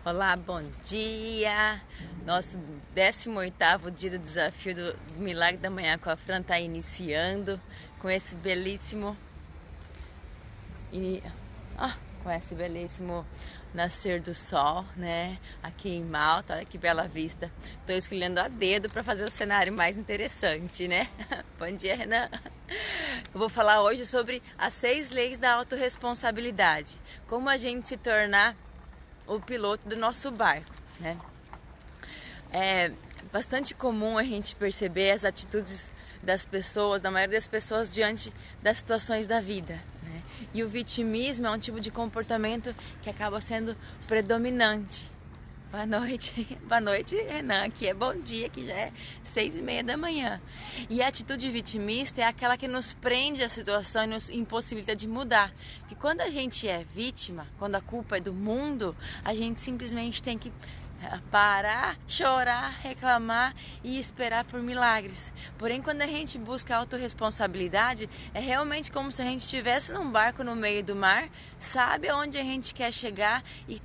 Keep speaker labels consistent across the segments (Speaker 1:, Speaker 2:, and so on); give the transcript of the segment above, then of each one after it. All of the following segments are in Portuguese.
Speaker 1: Olá, bom dia! Nosso 18º dia do desafio do Milagre da Manhã com a Fran está iniciando com esse belíssimo e com esse belíssimo nascer do sol, né? Aqui em Malta, olha que bela vista. Estou escolhendo a dedo para fazer o cenário mais interessante, né? Bom dia, Renan! Eu vou falar hoje sobre as 6 leis da autorresponsabilidade. Como a gente se tornar o piloto do nosso barco, né? É bastante comum a gente perceber as atitudes das pessoas, da maioria das pessoas diante das situações da vida, né? E o vitimismo é um tipo de comportamento que acaba sendo predominante. Boa noite, Renan. Aqui é bom dia, que já é 6:30 da manhã. E a atitude vitimista é aquela que nos prende à situação e nos impossibilita de mudar. Porque quando a gente é vítima, quando a culpa é do mundo, a gente simplesmente tem que parar, chorar, reclamar e esperar por milagres. Porém, quando a gente busca autorresponsabilidade, é realmente como se a gente estivesse num barco no meio do mar, sabe aonde a gente quer chegar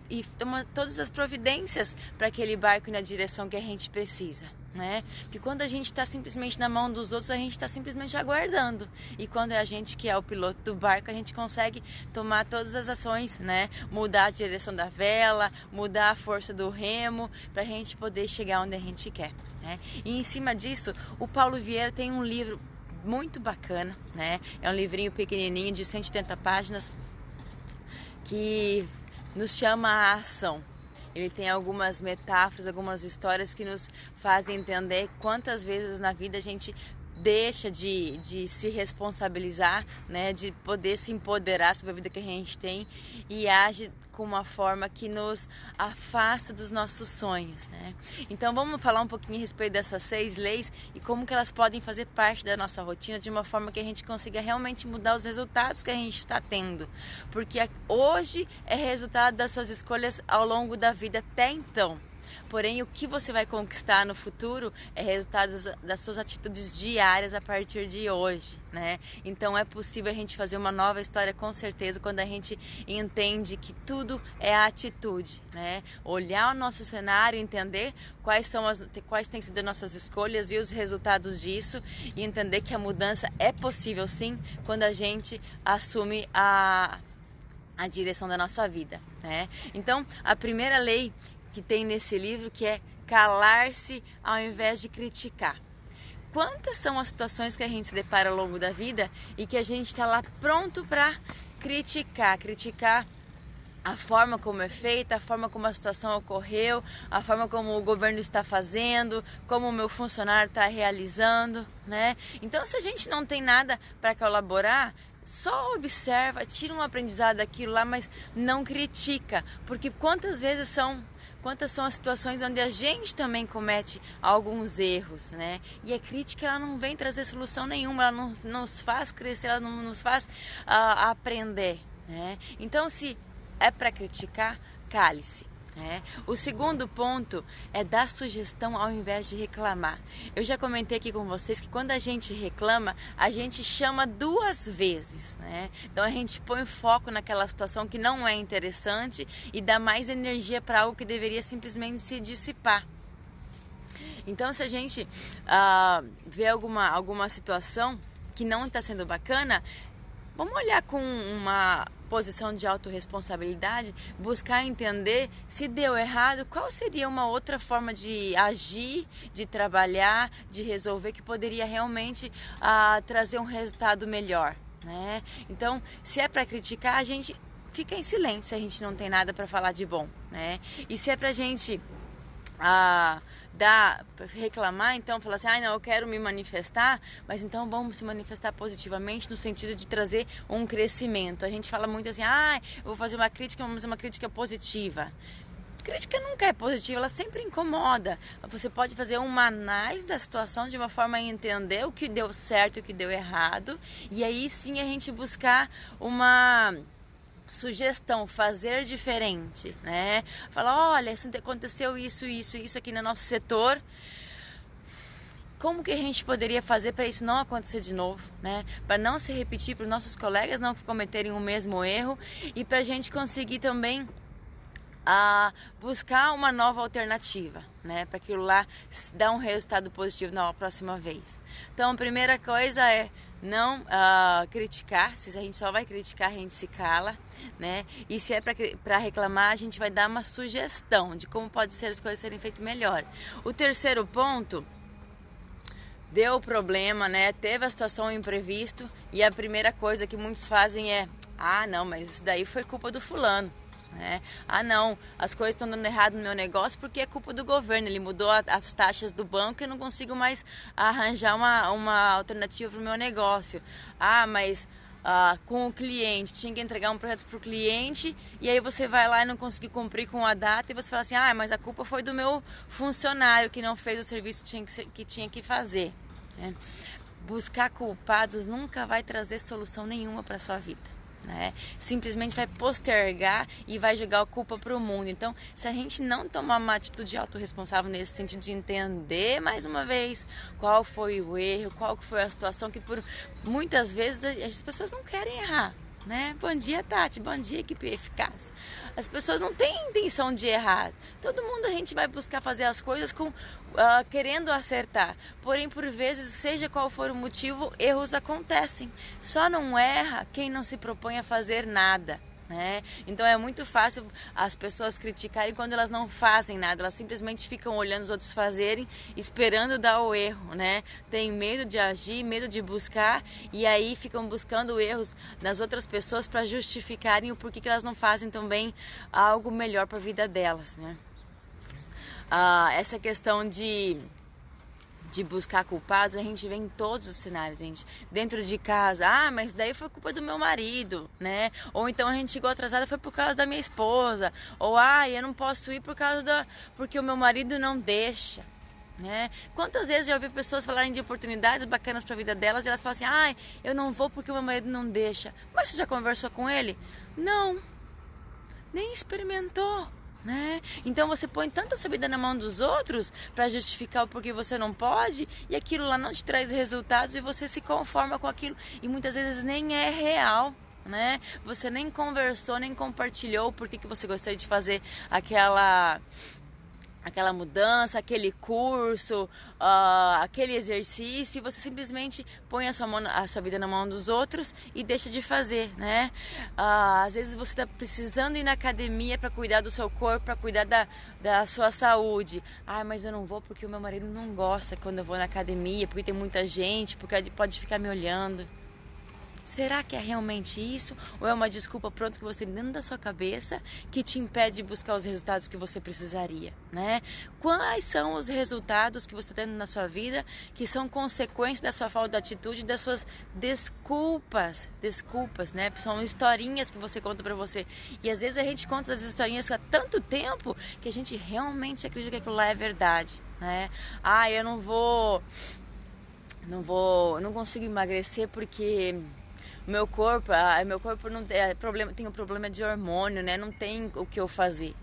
Speaker 1: e toma todas as providências para aquele barco ir na direção que a gente precisa, né? Porque quando a gente está simplesmente na mão dos outros, a gente está simplesmente aguardando. E quando é a gente que é o piloto do barco, a gente consegue tomar todas as ações, né? Mudar a direção da vela, mudar a força do remo, para a gente poder chegar onde a gente quer, né? E em cima disso, o Paulo Vieira tem um livro muito bacana, né? É um livrinho pequenininho de 180 páginas que nos chama à ação. Ele tem algumas metáforas, algumas histórias que nos fazem entender quantas vezes na vida a gente deixa de se responsabilizar, né, de poder se empoderar sobre a vida que a gente tem e age com uma forma que nos afasta dos nossos sonhos, né? Então vamos falar um pouquinho a respeito dessas 6 leis e como que elas podem fazer parte da nossa rotina de uma forma que a gente consiga realmente mudar os resultados que a gente está tendo, porque hoje é resultado das suas escolhas ao longo da vida até então. Porém, o que você vai conquistar no futuro é resultado das suas atitudes diárias a partir de hoje, né? Então é possível a gente fazer uma nova história com certeza quando a gente entende que tudo é atitude, né? Olhar o nosso cenário, entender quais têm sido as nossas escolhas e os resultados disso e entender que a mudança é possível sim quando a gente assume a direção da nossa vida, né? Então, a primeira lei que tem nesse livro que é calar-se ao invés de criticar. Quantas são as situações que a gente se depara ao longo da vida e que a gente está lá pronto para criticar a forma como é feita, a forma como a situação ocorreu, a forma como o governo está fazendo, como o meu funcionário está realizando, né? Então, se a gente não tem nada para colaborar, só observa, tira um aprendizado daquilo lá, mas não critica, porque quantas são as situações onde a gente também comete alguns erros, né? E a crítica, ela não vem trazer solução nenhuma, ela não nos faz crescer, ela não nos faz aprender, né? Então, se é para criticar, cale-se. O segundo ponto é dar sugestão ao invés de reclamar. Eu já comentei aqui com vocês que quando a gente reclama, a gente chama 2 vezes, né? Então a gente põe foco naquela situação que não é interessante e dá mais energia para algo que deveria simplesmente se dissipar. Então, se a gente vê alguma situação que não está sendo bacana, vamos olhar com uma posição de autorresponsabilidade, buscar entender se deu errado, qual seria uma outra forma de agir, de trabalhar, de resolver que poderia realmente trazer um resultado melhor, né? Então, se é para criticar, a gente fica em silêncio se a gente não tem nada para falar de bom, né? E se é para a gente reclamar, então falar assim, não, eu quero me manifestar, mas então vamos se manifestar positivamente no sentido de trazer um crescimento. A gente fala muito assim, eu vou fazer uma crítica, mas uma crítica positiva. Crítica nunca é positiva, ela sempre incomoda. Você pode fazer uma análise da situação de uma forma a entender o que deu certo e o que deu errado, e aí sim a gente buscar uma sugestão, fazer diferente, né? Falar, olha, aconteceu isso aqui no nosso setor. Como que a gente poderia fazer para isso não acontecer de novo, né? Para não se repetir, para os nossos colegas não cometerem o mesmo erro e para a gente conseguir também a buscar uma nova alternativa, né, para aquilo lá dar um resultado positivo na próxima vez. Então, a primeira coisa é não criticar. Se a gente só vai criticar, a gente se cala, né? E se é para reclamar, a gente vai dar uma sugestão de como pode ser as coisas serem feitas melhor. O terceiro ponto, deu problema, né? Teve a situação imprevisto e a primeira coisa que muitos fazem é: ah, não, mas isso daí foi culpa do fulano. Ah, não, as coisas estão dando errado no meu negócio porque é culpa do governo, ele mudou as taxas do banco e eu não consigo mais arranjar uma alternativa para o meu negócio. Ah, mas com o cliente, tinha que entregar um projeto para o cliente e aí você vai lá e não conseguiu cumprir com a data e você fala assim: ah, mas a culpa foi do meu funcionário que não fez o serviço que tinha que fazer. Buscar culpados nunca vai trazer solução nenhuma para a sua vida. Simplesmente vai postergar e vai jogar a culpa para o mundo. Então, se a gente não tomar uma atitude autorresponsável nesse sentido de entender mais uma vez qual foi o erro, qual foi a situação, que por muitas vezes as pessoas não querem errar. Bom dia, Tati. Bom dia, equipe eficaz. As pessoas não têm intenção de errar. Todo mundo, a gente vai buscar fazer as coisas querendo acertar. Porém, por vezes, seja qual for o motivo, erros acontecem. Só não erra quem não se propõe a fazer nada. Então é muito fácil as pessoas criticarem quando elas não fazem nada, elas simplesmente ficam olhando os outros fazerem, esperando dar o erro, Tem medo de agir, medo de buscar e aí ficam buscando erros nas outras pessoas para justificarem o porquê que elas não fazem também algo melhor para a vida delas, Essa questão de buscar culpados, a gente vê em todos os cenários, gente. Dentro de casa, mas daí foi culpa do meu marido, Ou então a gente chegou atrasada, foi por causa da minha esposa. Ou, eu não posso ir porque o meu marido não deixa. Quantas vezes já ouvi pessoas falarem de oportunidades bacanas para a vida delas e elas falam assim: eu não vou porque o meu marido não deixa. Mas você já conversou com ele? Não, nem experimentou. Então você põe tanta sua vida na mão dos outros para justificar o porquê você não pode e aquilo lá não te traz resultados e você se conforma com aquilo e muitas vezes nem é real. Você nem conversou, nem compartilhou o porquê que você gostaria de fazer aquela mudança, aquele curso, aquele exercício, e você simplesmente põe a sua vida na mão dos outros e deixa de fazer, às vezes você está precisando ir na academia para cuidar do seu corpo, para cuidar da sua saúde. Mas eu não vou porque o meu marido não gosta quando eu vou na academia, porque tem muita gente, porque pode ficar me olhando. Será que é realmente isso? Ou é uma desculpa pronta que você tem dentro da sua cabeça que te impede de buscar os resultados que você precisaria, Quais são os resultados que você está tendo na sua vida que são consequência da sua falta de atitude, das suas desculpas, São historinhas que você conta pra você. E às vezes a gente conta as historinhas há tanto tempo que a gente realmente acredita que aquilo lá é verdade, eu não consigo emagrecer porque meu corpo não tem um problema de hormônio, não tem o que eu fazer.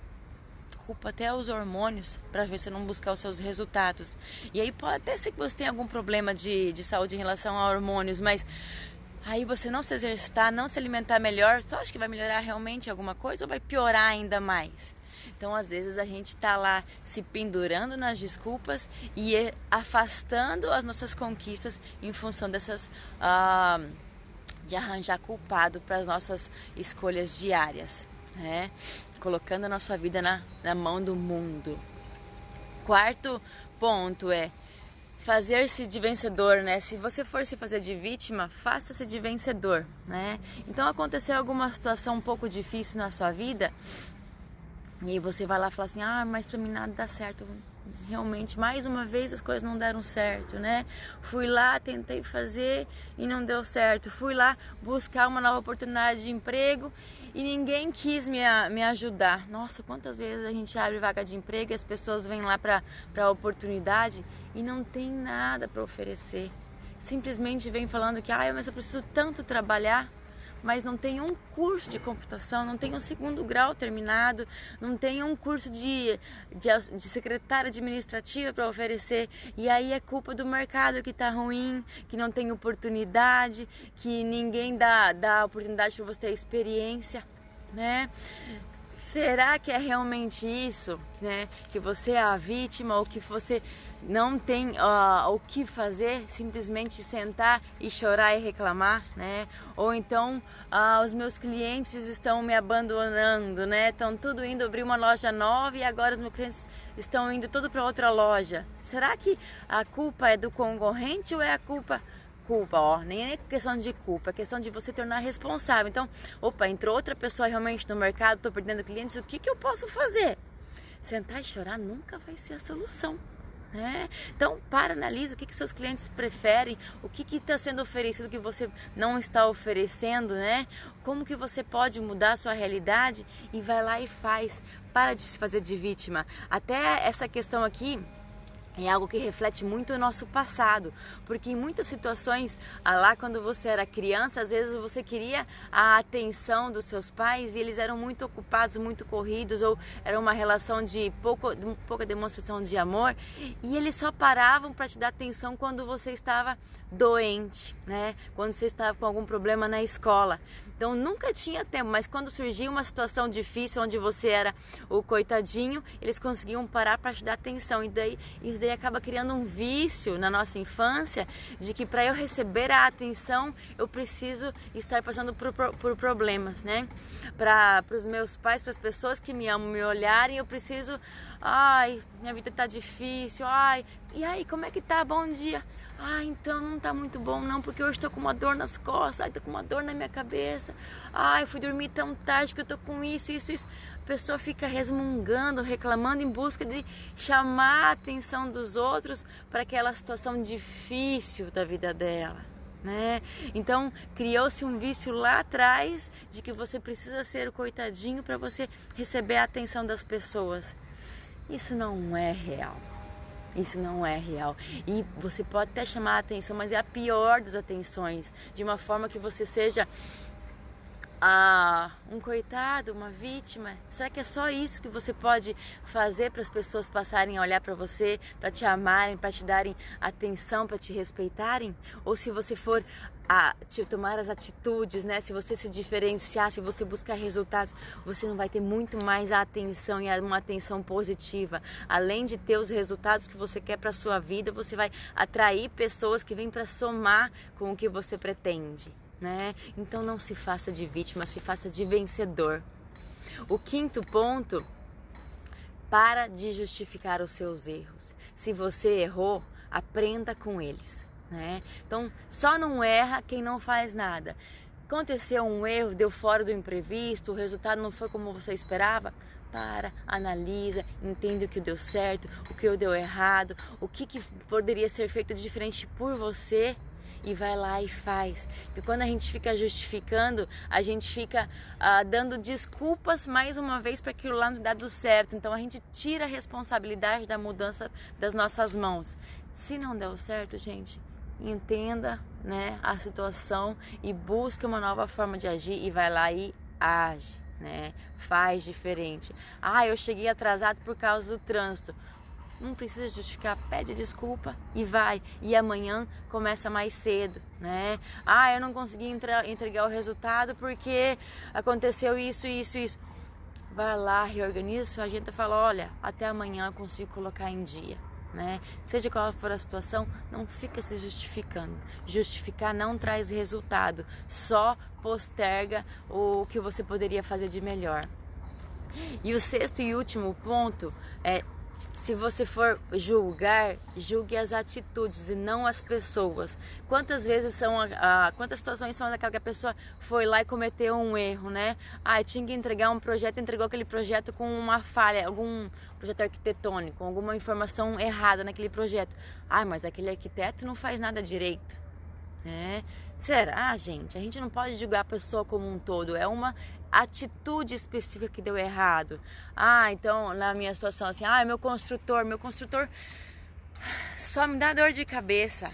Speaker 1: Culpa até os hormônios para ver se não buscar os seus resultados. E aí pode até ser que você tenha algum problema de saúde em relação a hormônios, mas aí você não se exercitar, não se alimentar melhor, você acha que vai melhorar realmente alguma coisa ou vai piorar ainda mais? Então, às vezes, a gente está lá se pendurando nas desculpas e afastando as nossas conquistas em função dessas de arranjar culpado para as nossas escolhas diárias, Colocando a nossa vida na mão do mundo. Quarto ponto é fazer-se de vencedor, Se você for se fazer de vítima, faça-se de vencedor, Então, aconteceu alguma situação um pouco difícil na sua vida e aí você vai lá e fala assim: mas pra mim nada dá certo. Realmente, mais uma vez as coisas não deram certo, Fui lá, tentei fazer e não deu certo. Fui lá buscar uma nova oportunidade de emprego e ninguém quis me ajudar. Nossa, quantas vezes a gente abre vaga de emprego e as pessoas vêm lá pra oportunidade e não tem nada para oferecer. Simplesmente vem falando que mas eu preciso tanto trabalhar, mas não tem um curso de computação, não tem um 2º grau terminado, não tem um curso de secretária administrativa para oferecer. E aí é culpa do mercado que está ruim, que não tem oportunidade, que ninguém dá oportunidade para você ter experiência, Será que é realmente isso, né? Que você é a vítima ou que você não tem o que fazer, simplesmente sentar e chorar e reclamar, né? Ou então os meus clientes estão me abandonando, né? Estão tudo indo abrir uma loja nova e agora os meus clientes estão indo tudo para outra loja. Será que a culpa é do concorrente ou é a culpa, ó, nem é questão de culpa, é questão de você tornar responsável. Então, opa, entrou outra pessoa realmente no mercado, estou perdendo clientes, o que eu posso fazer? Sentar e chorar nunca vai ser a solução, né? Então, analisa o que seus clientes preferem, o que está sendo oferecido que você não está oferecendo, né? Como que você pode mudar a sua realidade e vai lá e faz. Para de se fazer de vítima. Até essa questão aqui é algo que reflete muito o nosso passado, porque em muitas situações, lá quando você era criança, às vezes você queria a atenção dos seus pais e eles eram muito ocupados, muito corridos, ou era uma relação de pouca demonstração de amor, e eles só paravam para te dar atenção quando você estava doente, né? Quando você estava com algum problema na escola. Então nunca tinha tempo, mas quando surgia uma situação difícil onde você era o coitadinho, eles conseguiam parar para te dar atenção. E isso daí acaba criando um vício na nossa infância de que para eu receber a atenção eu preciso estar passando por problemas, né? Para os meus pais, para as pessoas que me amam me olharem, eu preciso, ai, minha vida tá difícil, ai, e aí, como é que tá? Bom dia. Ah, então não tá muito bom não, porque hoje tô com uma dor nas costas, ai, tô com uma dor na minha cabeça, ai, fui dormir tão tarde porque eu tô com isso. A pessoa fica resmungando, reclamando em busca de chamar a atenção dos outros para aquela situação difícil da vida dela, né? Então, criou-se um vício lá atrás de que você precisa ser o coitadinho para você receber a atenção das pessoas. Isso não é real. Isso não é real. E você pode até chamar a atenção, mas é a pior das atenções. De uma forma que você seja um coitado, uma vítima. Será que é só isso que você pode fazer para as pessoas passarem a olhar para você, para te amarem, para te darem atenção, para te respeitarem? Ou se você for tomar as atitudes, né? Se você se diferenciar, se você buscar resultados, você não vai ter muito mais a atenção e uma atenção positiva. Além de ter os resultados que você quer para sua vida, você vai atrair pessoas que vêm para somar com o que você pretende, né? Então não se faça de vítima, se faça de vencedor. O quinto ponto, para de justificar os seus erros. Se você errou, aprenda com eles, né? Então só não erra quem não faz nada. Aconteceu um erro, deu fora do imprevisto, o resultado não foi como você esperava. Analisa, entende o que deu certo, o que deu errado, o que poderia ser feito de diferente por você. E vai lá e faz. E quando a gente fica justificando, a gente fica dando desculpas mais uma vez para aquilo lá não dar certo. Então a gente tira a responsabilidade da mudança das nossas mãos. Se não deu certo, gente, entenda, né, a situação e busque uma nova forma de agir e vai lá e age, né? Faz diferente. Eu cheguei atrasado por causa do trânsito. Não precisa justificar, pede desculpa e vai. E amanhã começa mais cedo, né? Eu não consegui entregar o resultado porque aconteceu isso. Vai lá, reorganiza sua agenda e fala, olha, até amanhã eu consigo colocar em dia, né? Seja qual for a situação, não fica se justificando. Justificar não traz resultado, só posterga o que você poderia fazer de melhor. E o sexto e último ponto é: se você for julgar, julgue as atitudes e não as pessoas. Quantas vezes quantas situações são daquela que a pessoa foi lá e cometeu um erro, né? Tinha que entregar um projeto, entregou aquele projeto com uma falha, algum projeto arquitetônico, alguma informação errada naquele projeto. Mas aquele arquiteto não faz nada direito, né? Será, gente? A gente não pode julgar a pessoa como um todo. É uma atitude específica que deu errado. Então, na minha situação assim, meu construtor só me dá dor de cabeça.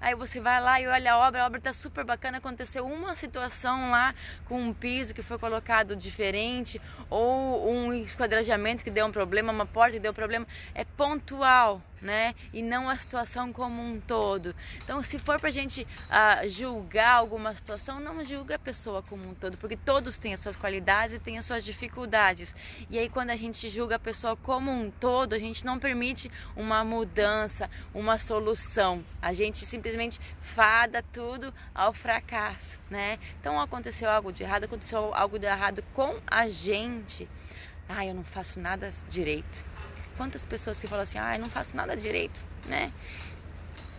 Speaker 1: Aí você vai lá e olha a obra tá super bacana, aconteceu uma situação lá com um piso que foi colocado diferente, ou um esquadrejamento que deu um problema, uma porta que deu problema, é pontual, né? E não a situação como um todo. Então, se for pra gente julgar alguma situação, não julga a pessoa como um todo, porque todos têm as suas qualidades e têm as suas dificuldades. E aí, quando a gente julga a pessoa como um todo, a gente não permite uma mudança, uma solução. A gente simplesmente fada tudo ao fracasso, né? Então, aconteceu algo de errado com a gente. Eu não faço nada direito. Quantas pessoas que falam assim, eu não faço nada direito, né?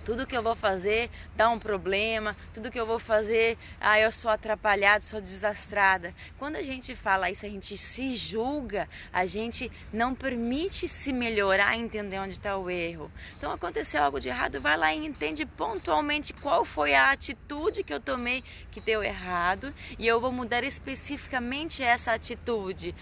Speaker 1: Tudo que eu vou fazer dá um problema, tudo que eu vou fazer, eu sou atrapalhada, sou desastrada. Quando a gente fala isso, a gente se julga, a gente não permite se melhorar, entender onde está o erro. Então aconteceu algo de errado, vai lá e entende pontualmente qual foi a atitude que eu tomei que deu errado e eu vou mudar especificamente essa atitude.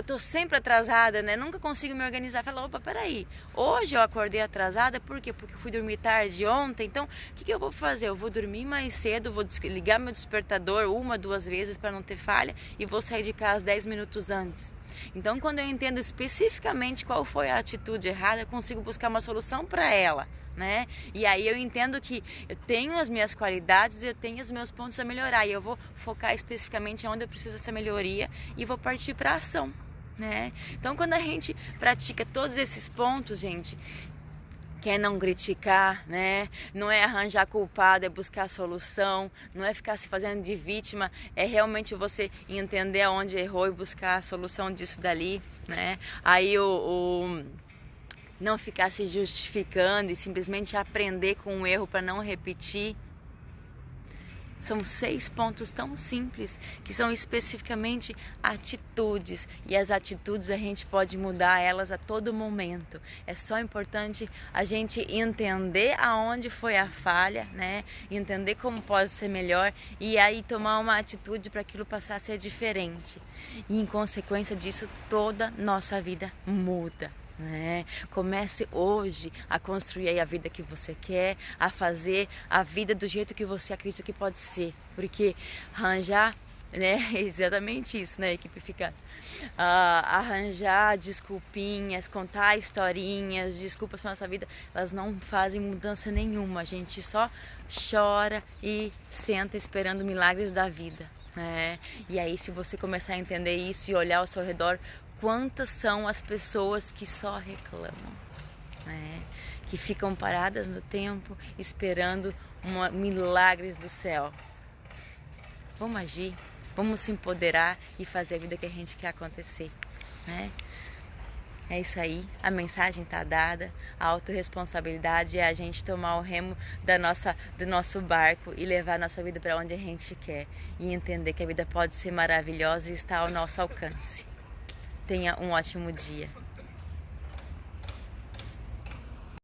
Speaker 1: Tô sempre atrasada, né? Nunca consigo me organizar. Fala, opa, peraí, hoje eu acordei atrasada, por quê? Porque eu fui dormir tarde ontem, então o que eu vou fazer? Eu vou dormir mais cedo, vou ligar meu despertador 1, 2 vezes para não ter falha e vou sair de casa 10 minutos antes. Então, quando eu entendo especificamente qual foi a atitude errada, eu consigo buscar uma solução para ela, né? E aí eu entendo que eu tenho as minhas qualidades, eu tenho os meus pontos a melhorar e eu vou focar especificamente onde eu preciso dessa melhoria e vou partir para ação, né? Então, quando a gente pratica todos esses pontos, gente, que é não criticar, né? Não é arranjar culpado, é buscar a solução, não é ficar se fazendo de vítima, é realmente você entender aonde errou e buscar a solução disso dali, né? Aí não ficar se justificando e simplesmente aprender com o erro para não repetir. São 6 pontos tão simples que são especificamente atitudes, e as atitudes a gente pode mudar elas a todo momento. É só importante a gente entender aonde foi a falha, né? Entender como pode ser melhor e aí tomar uma atitude para aquilo passar a ser diferente. E em consequência disso, toda nossa vida muda. Comece hoje a construir a vida que você quer, a fazer a vida do jeito que você acredita que pode ser, porque arranjar, né, exatamente isso, né, equipe eficaz, arranjar desculpinhas, contar historinhas, desculpas para nossa vida, elas não fazem mudança nenhuma, a gente só chora e senta esperando milagres da vida. E aí, se você começar a entender isso e olhar ao seu redor, quantas são as pessoas que só reclamam, que ficam paradas no tempo esperando milagres do céu. Vamos agir, vamos se empoderar e fazer a vida que a gente quer acontecer, É isso aí, a mensagem está dada, a autorresponsabilidade é a gente tomar o remo do nosso barco e levar a nossa vida para onde a gente quer e entender que a vida pode ser maravilhosa e está ao nosso alcance. Tenha um ótimo dia.